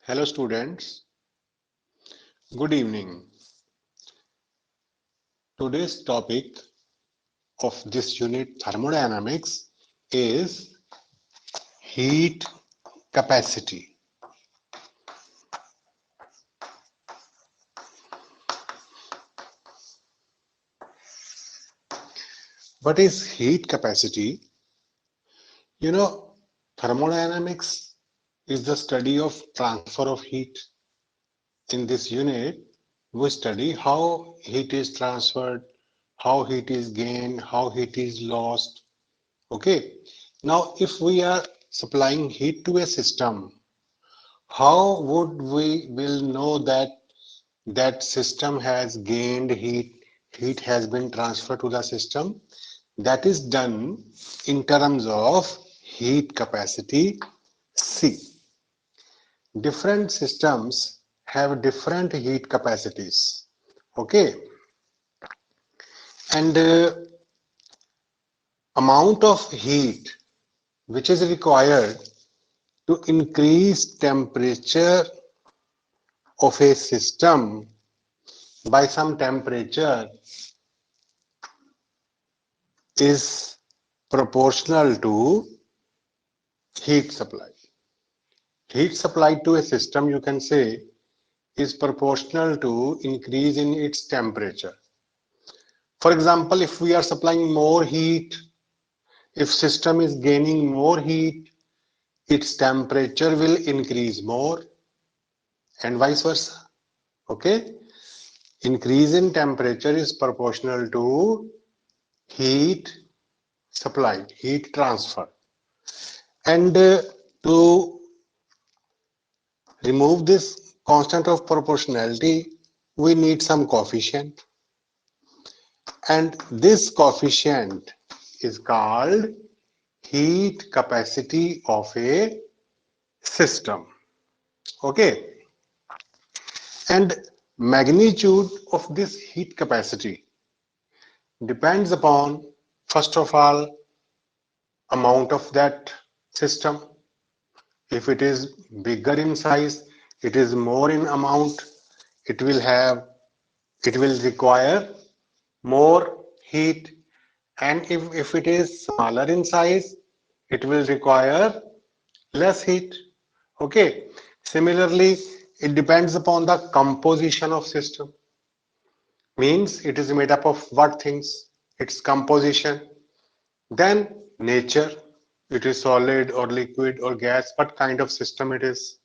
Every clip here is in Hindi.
Hello students, good evening. Today's topic of this unit thermodynamics is heat capacity. What is heat capacity? You know, thermodynamics is the study of transfer of heat. In this unit, we study how heat is transferred, how heat is gained, how heat is lost. Okay. Now, if we are supplying heat to a system, how would we will know that that system has gained heat has been transferred to the system? That is done in terms of heat capacity C. Different systems have different heat capacities. Okay, and amount of heat which is required to increase temperature of a system by some temperature is proportional to heat supply. Heat supplied to a system, you can say, is proportional to increase in its temperature. For example, if we are supplying more heat, if system is gaining more heat, its temperature will increase more and vice versa. Okay? Increase in temperature is proportional to heat supplied, heat transfer. And to remove this constant of proportionality, we need some coefficient. And this coefficient is called heat capacity of a system. Okay. And magnitude of this heat capacity depends upon, first of all, amount of that system. If it is bigger in size, it is more in amount, it will have, it will require more heat. And if it is smaller in size, it will require less heat. Okay. Similarly, it depends upon the composition of system. Means it is made up of what things? Its composition. Then nature. It is solid or liquid or gas. What kind of system it is?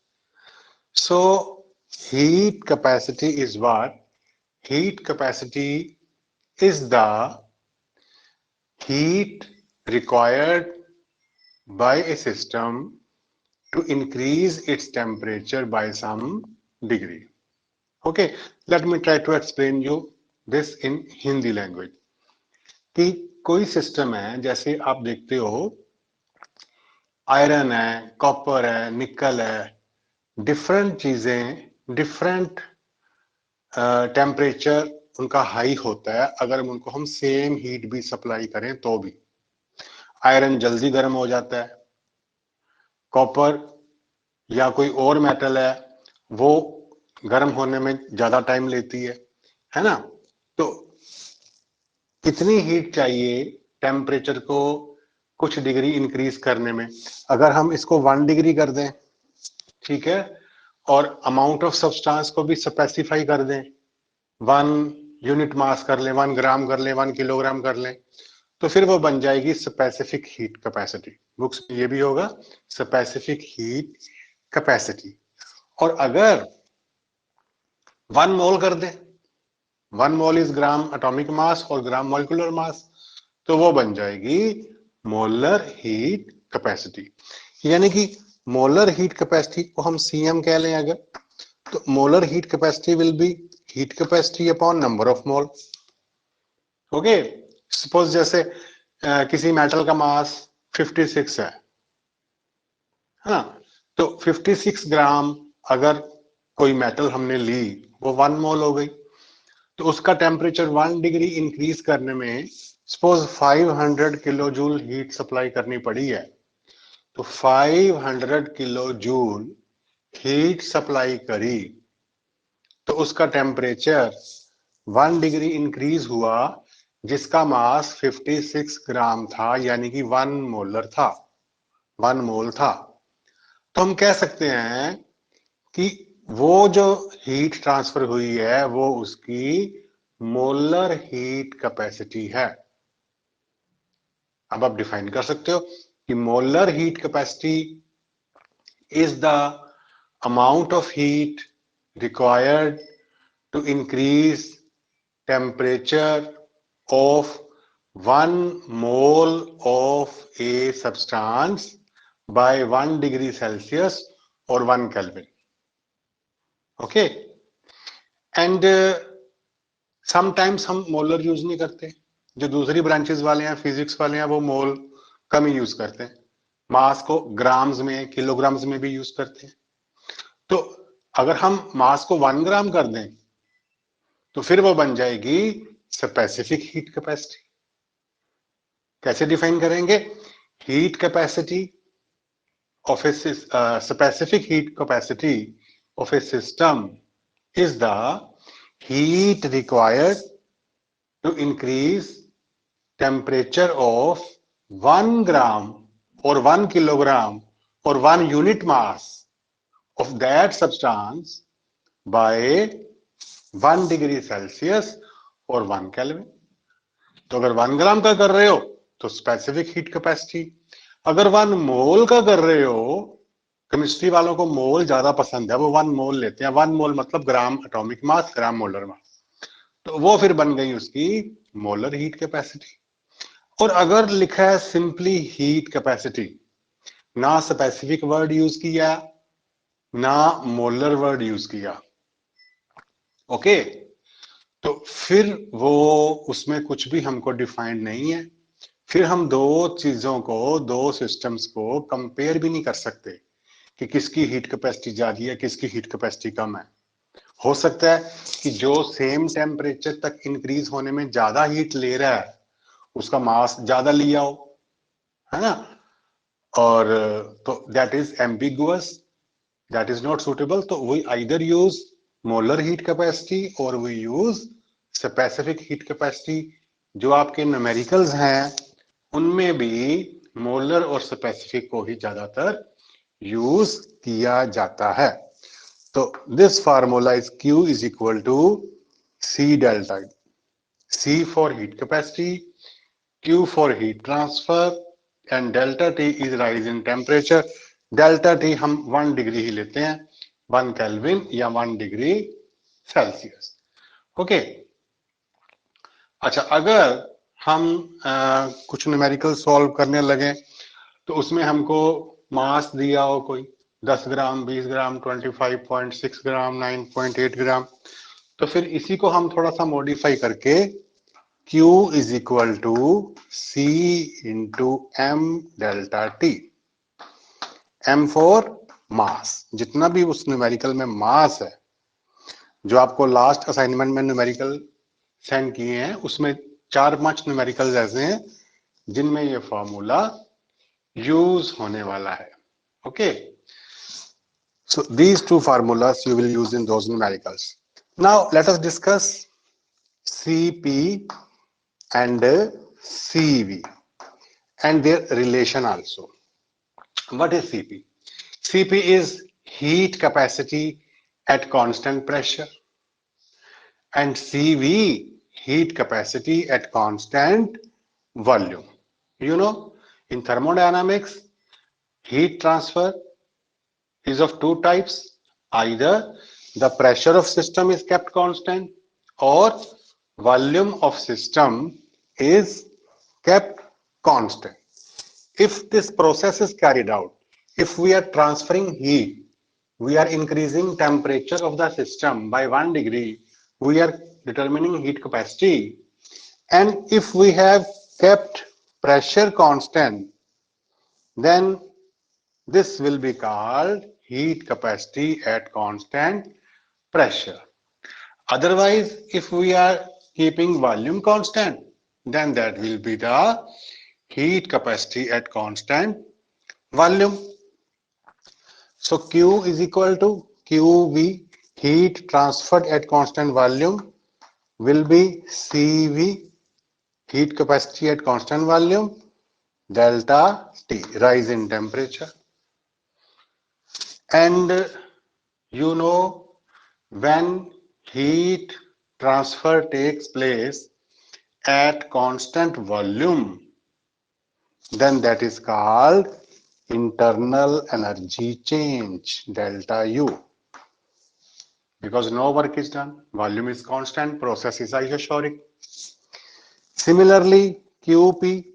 So heat capacity is what? Heat capacity is the heat required by a system to increase its temperature by some degree. Okay, let me try to explain you this in Hindi language. कि कोई सिस्टम है, जैसे आप देखते हो आयरन है, कॉपर है, निकल है, डिफरेंट चीजें डिफरेंट टेम्परेचर उनका हाई होता है. अगर उनको हम सेम हीट भी सप्लाई करें तो भी आयरन जल्दी गर्म हो जाता है, कॉपर या कोई और मेटल है वो गर्म होने में ज्यादा टाइम लेती है ना. तो कितनी हीट चाहिए टेम्परेचर को कुछ डिग्री इंक्रीज करने में? अगर हम इसको 1 डिग्री कर दें, ठीक है, और अमाउंट ऑफ सब्सटेंस को भी स्पेसिफाई कर दें, 1 यूनिट मास कर लें, 1 ग्राम कर लें, 1 किलोग्राम कर लें, तो फिर वो बन जाएगी स्पेसिफिक हीट कैपेसिटी. बुक्स में ये भी होगा स्पेसिफिक हीट कैपेसिटी. और अगर 1 मोल कर दें, 1 mole is gram atomic mass और ग्राम मॉलिक्यूलर मास, तो वो बन जाएगी मोलर हीट कैपेसिटी. यानी कि मोलर हीट कैपेसिटी को हम सीएम कह लें अगर, तो molar heat capacity will be heat capacity upon number of mole. Okay, suppose जैसे किसी मेटल का मास 56 है ना, तो 56 ग्राम अगर कोई मेटल हमने ली, वो 1 मोल हो गई, तो उसका टेम्परेचर 1 डिग्री इंक्रीज करने में suppose 500 kilo joule heat supply करनी पड़ी है, तो 500 किलो जूल हीट सप्लाई करी तो उसका टेम्परेचर 1 डिग्री इंक्रीज हुआ, जिसका मास 56 ग्राम था, यानी कि 1 मोलर था, 1 मोल था। तो हम कह सकते हैं कि वो जो हीट ट्रांसफर हुई है वो उसकी मोलर हीट कैपेसिटी है। अब आप डिफाइन कर सकते हो कि molar heat capacity is the amount of heat required to increase temperature of 1 mole of a substance by 1 degree Celsius or 1 Kelvin. Okay, and sometimes हम मोलर यूज नहीं करते, जो दूसरी ब्रांचेस वाले हैं, फिजिक्स वाले हैं, वो मोल कम ही यूज करते हैं, मास को ग्राम्स में, किलोग्राम्स में भी यूज करते हैं। तो अगर हम मास को 1 ग्राम कर दें तो फिर वो बन जाएगी स्पेसिफिक हीट कैपेसिटी। कैसे डिफाइन करेंगे? Heat capacity of a specific heat capacity of a system is the heat required to increase temperature of 1 gram or 1 kilogram or 1 unit mass of that substance by 1 degree Celsius or 1 Kelvin. तो अगर 1 ग्राम का कर रहे हो तो स्पेसिफिक हीट कैपेसिटी, अगर 1 मोल का कर रहे हो, केमिस्ट्री वालों को मोल ज्यादा पसंद है, वो 1 मोल लेते हैं। 1 मोल मतलब ग्राम एटॉमिक मास, ग्राम मोलर मास, तो वो फिर बन गई उसकी मोलर हीट कैपेसिटी। और अगर लिखा है सिंपली हीट कैपेसिटी, ना स्पेसिफिक वर्ड यूज किया ना मोलर वर्ड यूज किया, ओके, तो फिर वो उसमें कुछ भी हमको डिफाइंड नहीं है। फिर हम दो चीजों को, दो सिस्टम्स को कंपेयर भी नहीं कर सकते कि किसकी हीट कैपेसिटी ज्यादा है, किसकी हीट कैपेसिटी कम है। हो सकता है कि जो सेम टेम्परेचर तक इंक्रीज होने में ज्यादा हीट ले रहा है उसका मास ज्यादा लिया हो, है ना, और तो that is ambiguous, that is not suitable. तो we either use molar heat capacity और we use specific heat capacity. जो आपके न्यूमेरिकल्स हैं उनमें भी मोलर और स्पेसिफिक को ही ज्यादातर यूज किया जाता है। तो this formula is Q is equal to C delta, C for heat capacity, Q for heat transfer and delta T is rise in temperature. Delta T हम 1 डिग्री ही लेते हैं, 1 केल्विन या 1 डिग्री सेल्सियस। ओके, अच्छा, अगर हम कुछ न्यूमेरिकल सॉल्व करने लगे तो उसमें हमको मास दिया हो कोई 10 ग्राम, 20 ग्राम, 25.6 ग्राम, 9.8 ग्राम, तो फिर इसी को हम थोड़ा सा मॉडिफाई करके Q is equal to C into M delta T, M for mass, जितना भी उस न्यूमेरिकल में मास है, जो आपको लास्ट असाइनमेंट में न्यूमेरिकल सेंड किए हैं उसमें 4-5 न्यूमेरिकल्स ऐसे हैं जिनमें ये फॉर्मूला यूज होने वाला है। Okay, so these two formulas you will use in those numericals. Now let us discuss Cp and Cv and their relation also. What is Cp? Cp is heat capacity at constant pressure and Cv heat capacity at constant volume. You know, in thermodynamics, heat transfer is of two types. Either the pressure of system is kept constant or volume of system is kept constant. If this process is carried out, if we are transferring heat, we are increasing temperature of the system by 1 degree, we are determining heat capacity. And if we have kept pressure constant, then this will be called heat capacity at constant pressure. Otherwise, if we are keeping volume constant, then that will be the heat capacity at constant volume. So Q is equal to QV, heat transferred at constant volume, will be CV, heat capacity at constant volume, delta T, rise in temperature. And you know, when heat transfer takes place at constant volume, then that is called internal energy change, delta U. Because no work is done, volume is constant, process is isospheric. Similarly, QP,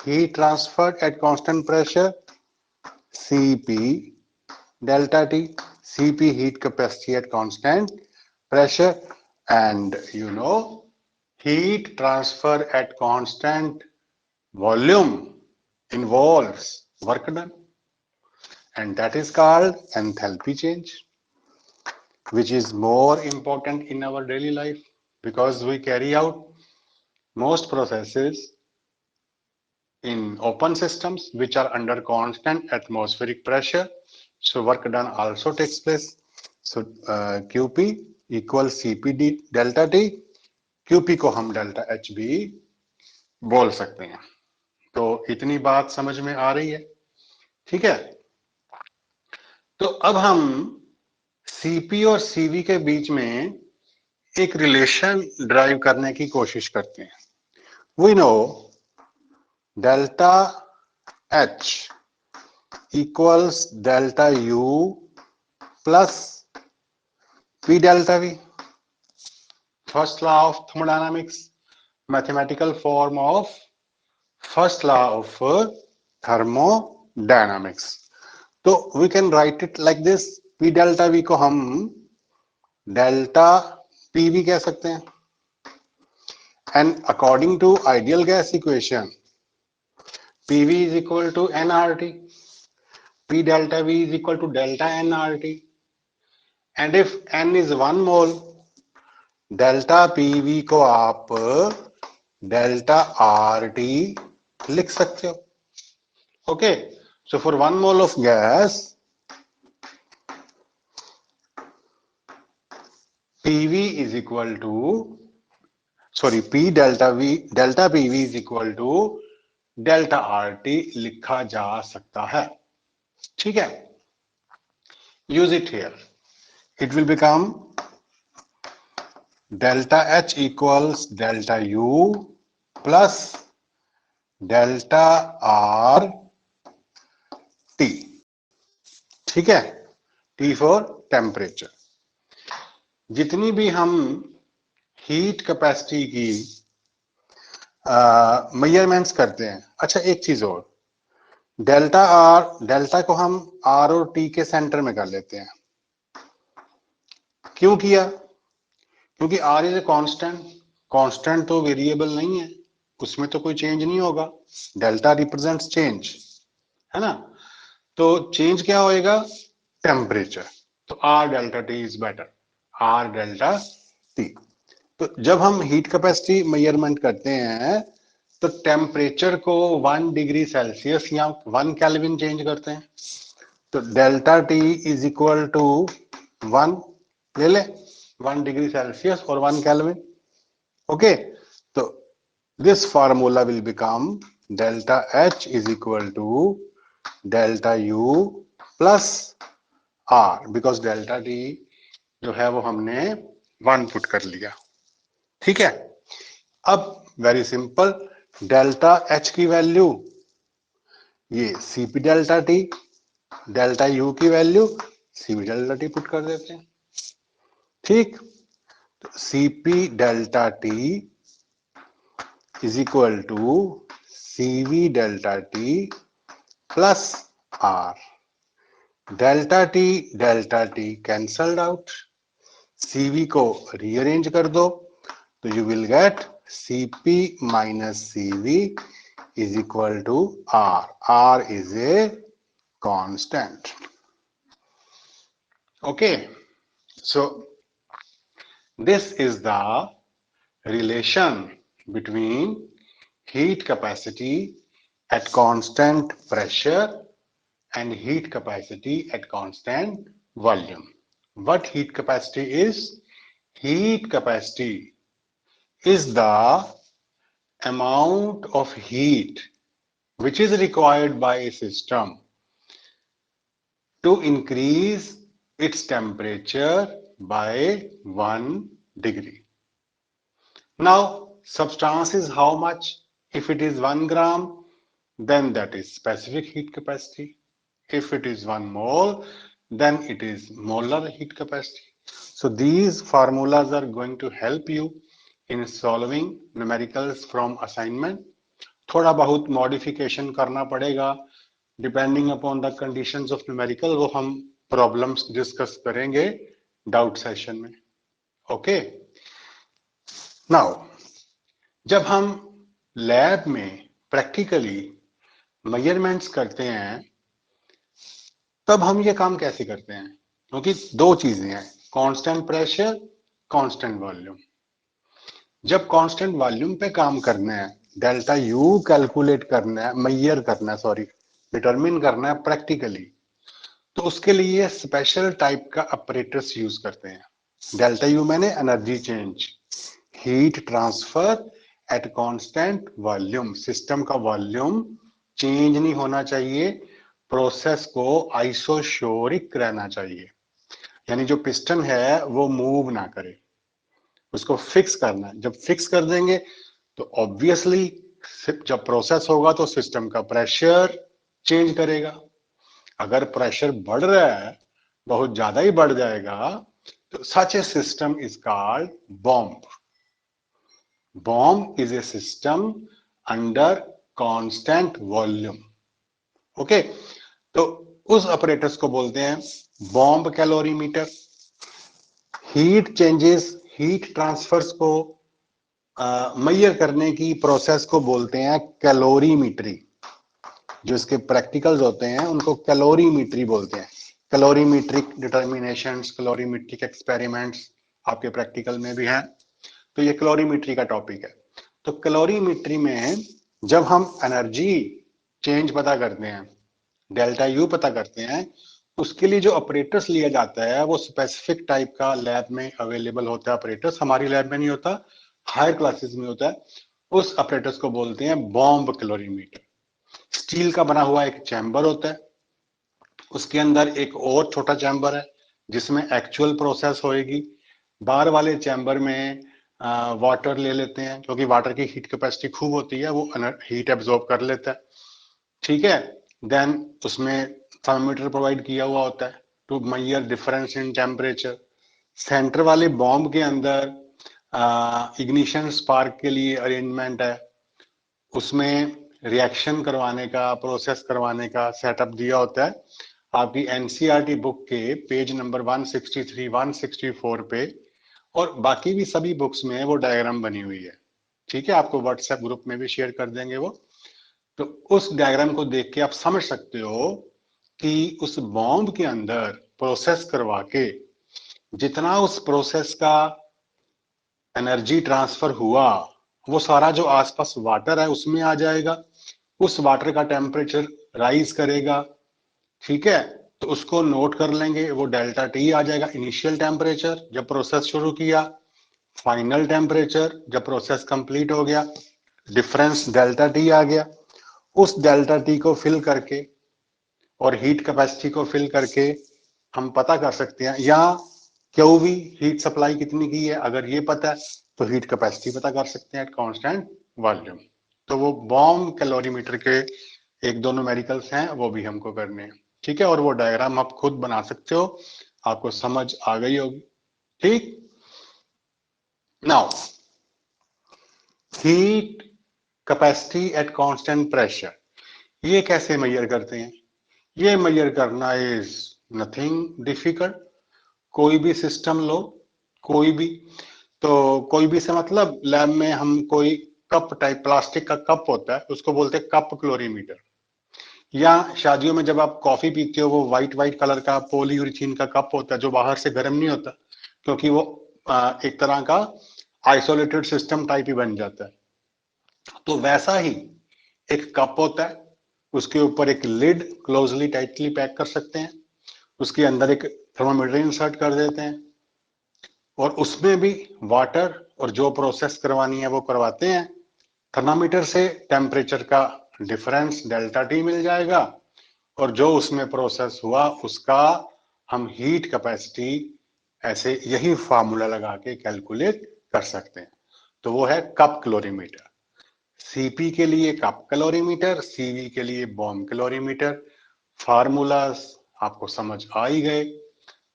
heat transferred at constant pressure, CP, delta T, CP heat capacity at constant pressure, and you know, heat transfer at constant volume involves work done, and that is called enthalpy change, which is more important in our daily life because we carry out most processes in open systems which are under constant atmospheric pressure. So work done also takes place. So QP equals CP delta T. QP को हम डेल्टा H भी बोल सकते हैं. तो इतनी बात समझ में आ रही है, ठीक है. तो अब हम CP और CV के बीच में एक रिलेशन ड्राइव करने की कोशिश करते हैं. We know delta H equals delta U plus P delta V. First law of thermodynamics, mathematical form of first law of thermodynamics. So we can write it like this. P delta V को हम delta PV कह सकते हैं. And according to ideal gas equation, PV is equal to nRT. P delta V is equal to delta nRT. And if n is 1 mole, delta PV को आप delta RT लिख सकते हो. Okay, so for 1 mole of gas, PV is equal to, sorry, P delta PV is equal to delta RT लिखा जा सकता है. ठीक है, use it here. It will become delta H equals delta U plus delta R T. ठीक है, T for temperature. जितनी भी हम हीट कैपेसिटी की मेजरमेंट्स करते हैं. अच्छा, एक चीज और, डेल्टा को हम आर और टी के सेंटर में कर लेते हैं. क्यों किया? क्योंकि आर इज ए कांस्टेंट तो वेरिएबल नहीं है, उसमें तो कोई चेंज नहीं होगा. डेल्टा रिप्रेजेंट्स चेंज, है ना. तो चेंज क्या होएगा? टेम्परेचर. तो are delta T is better, are delta T. तो जब हम हीट कैपेसिटी मेजरमेंट करते हैं तो टेम्परेचर को 1 डिग्री सेल्सियस या 1 केल्विन चेंज करते हैं. तो delta T is equal to 1 ले ले, 1 डिग्री सेल्सियस और 1 केल्विन. ओके, तो this formula will become delta H is equal to delta U plus R, because delta T जो है वो हमने 1 पुट कर लिया. ठीक है, अब वेरी सिंपल, डेल्टा एच की वैल्यू ये Cp delta T, delta U की value Cp delta T put कर देते हैं. ठीक, तो Cp delta T is equal to Cv delta T plus R. Delta T cancelled out, Cv को रीअरेंज कर दो तो you will get Cp minus Cv is equal to R. R is a constant. Okay, so this is the relation between heat capacity at constant pressure and heat capacity at constant volume. What heat capacity is? Heat capacity is the amount of heat which is required by a system to increase its temperature by 1 degree. Now, substance is how much? If it is 1 gram, then that is specific heat capacity. If it is 1 mole, then it is molar heat capacity. So these formulas are going to help you in solving numericals from assignment. थोड़ा बहुत मॉडिफिकेशन करना पड़ेगा depending upon the conditions of numerical, वो हम प्रॉब्लम्स डिस्कस करेंगे डाउट सेशन में. ओके, नाउ जब हम लैब में प्रैक्टिकली मेजरमेंट्स करते हैं तब हम ये काम कैसे करते हैं? क्योंकि दो चीजें हैं, कांस्टेंट प्रेशर, कांस्टेंट वॉल्यूम. जब कांस्टेंट वॉल्यूम पे काम करना है, डेल्टा यू कैलकुलेट करना है, मेजर करना है, सॉरी डिटरमिन करना है प्रैक्टिकली, तो उसके लिए स्पेशल टाइप का ऑपरेटर्स यूज करते हैं. डेल्टा यू मैंने energy change, heat transfer at constant volume. System का वॉल्यूम चेंज नहीं होना चाहिए, प्रोसेस को आइसोशोरिक रहना चाहिए, यानी जो पिस्टन है वो मूव ना करे, उसको फिक्स करना है. जब फिक्स कर देंगे तो ऑब्वियसली जब प्रोसेस होगा तो सिस्टम का प्रेशर चेंज करेगा. अगर प्रेशर बढ़ रहा है, बहुत ज्यादा ही बढ़ जाएगा, तो such a system is called bomb. Bomb is a system under constant volume. Okay, तो उस ऑपरेटर्स को बोलते हैं bomb calorimeter. Heat changes, heat transfers को मेजर करने की प्रोसेस को बोलते हैं कैलोरीमीट्री. जो इसके प्रैक्टिकल्स होते हैं उनको कैलोरीमीट्री बोलते हैं. कैलोरीमीट्रिक डिटर्मिनेशंस, कैलोरीमीट्रिक एक्सपेरिमेंट्स आपके प्रैक्टिकल में भी हैं, तो ये कैलोरीमीट्री का टॉपिक है. तो कैलोरीमीट्री में जब हम एनर्जी चेंज पता करते हैं, डेल्टा यू पता करते हैं, उसके लिए जो ऑपरेटर्स लिया जाता है वो स्पेसिफिक टाइप का लैब में अवेलेबल होता है. ऑपरेटर्स हमारी लैब में नहीं होता, हायर क्लासेस में होता है. उस ऑपरेटर्स को बोलते हैं बॉम्ब कैलोरीमीटर. स्टील का बना हुआ एक चैम्बर होता है, उसके अंदर एक और छोटा चैम्बर है जिसमें एक्चुअल प्रोसेस होएगी. बाहर वाले चैम्बर में वाटर ले लेते हैं, क्योंकि वाटर की हीट कैपेसिटी खूब होती है, वो हीट एब्जॉर्ब कर लेता है. ठीक है, देन उसमें थर्मोमीटर प्रोवाइड किया हुआ होता है to measure difference in temperature. Centre वाले बॉम्ब के अंदर इग्निशन स्पार्क के लिए अरेंजमेंट है, उसमें रिएक्शन करवाने का, प्रोसेस करवाने का सेटअप दिया होता है. आपकी एनसीईआरटी बुक के पेज नंबर 163, 164 पे और बाकी भी सभी बुक्स में वो डायग्राम बनी हुई है. ठीक है, आपको व्हाट्सएप ग्रुप में भी शेयर कर देंगे वो. तो उस डायग्राम को देख के आप समझ सकते हो कि उस बॉम्ब के अंदर प्रोसेस करवा के जितना उस प्रोसेस का एनर्जी ट्रांसफर हुआ, वो सारा जो आसपास वाटर है उसमें आ जाएगा. उस वाटर का टेम्परेचर राइज करेगा. ठीक है, तो उसको नोट कर लेंगे, वो डेल्टा टी आ जाएगा. इनिशियल टेम्परेचर जब प्रोसेस शुरू किया, फाइनल टेम्परेचर जब प्रोसेस कंप्लीट हो गया, डिफरेंस डेल्टा टी आ गया. उस डेल्टा टी को फिल करके और हीट कैपेसिटी को फिल करके हम पता कर सकते हैं, या क्यू भी हीट सप्लाई कितनी की है, अगर ये पता है तो हीट कैपेसिटी पता कर सकते हैं एट कांस्टेंट वॉल्यूम. तो वो बॉम्ब कैलोरीमीटर के एक दो न्यूमेरिकल्स हैं, वो भी हमको करने हैं. ठीक है, और वो डायग्राम आप खुद बना सकते हो, आपको समझ आ गई होगी. ठीक, now heat capacity at constant pressure, ये कैसे मेजर करते हैं? ये मेजर करना इज नथिंग डिफिकल्ट. कोई भी सिस्टम लो, कोई भी, तो कोई भी से मतलब लैब में हम कोई कप टाइप प्लास्टिक का कप होता है, उसको बोलते हैं कप क्लोरीमीटर. या शादियों में जब आप कॉफी पीते हो, वो व्हाइट व्हाइट कलर का पॉलीयूरिथीन का कप होता है जो बाहर से गर्म नहीं होता, क्योंकि वो एक तरह का आइसोलेटेड सिस्टम टाइप ही बन जाता है. तो वैसा ही एक कप होता है, उसके ऊपर एक लिड क्लोजली टाइटली पैक कर सकते हैं, उसके अंदर एक थर्मामीटर इंसर्ट कर देते हैं और उसमें भी वाटर और जो प्रोसेस करवानी है वो करवाते हैं। थर्मामीटर से टेम्परेचर का डिफरेंस डेल्टा टी मिल जाएगा और जो उसमें प्रोसेस हुआ उसका हम हीट कैपेसिटी ऐसे यही फार्मूला लगा के कैलकुलेट कर सकते हैं। तो वो है कप कैलोरीमीटर। सीपी के लिए कप कैलोरीमीटर, सीवी के लिए बॉम्ब कैलोरीमीटर। फार्मूलाज आपको समझ आ ही गए।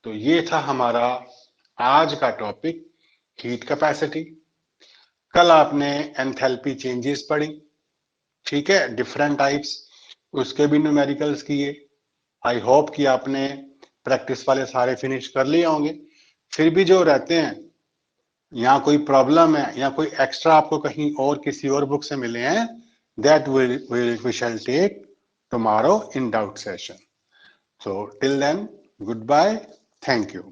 तो ये था हमारा आज का टॉपिक हीट कैपेसिटी। कल आपने एंथैल्पी चेंजेस पढ़ी, ठीक है, डिफरेंट टाइप्स, उसके भी न्यूमेरिकल्स किए। आई होप कि आपने प्रैक्टिस वाले सारे फिनिश कर लिए होंगे। फिर भी जो रहते हैं या कोई प्रॉब्लम है या कोई एक्स्ट्रा आपको कहीं और किसी और बुक से मिले हैं, that we shall take tomorrow in doubt session. So till then, goodbye. Thank you.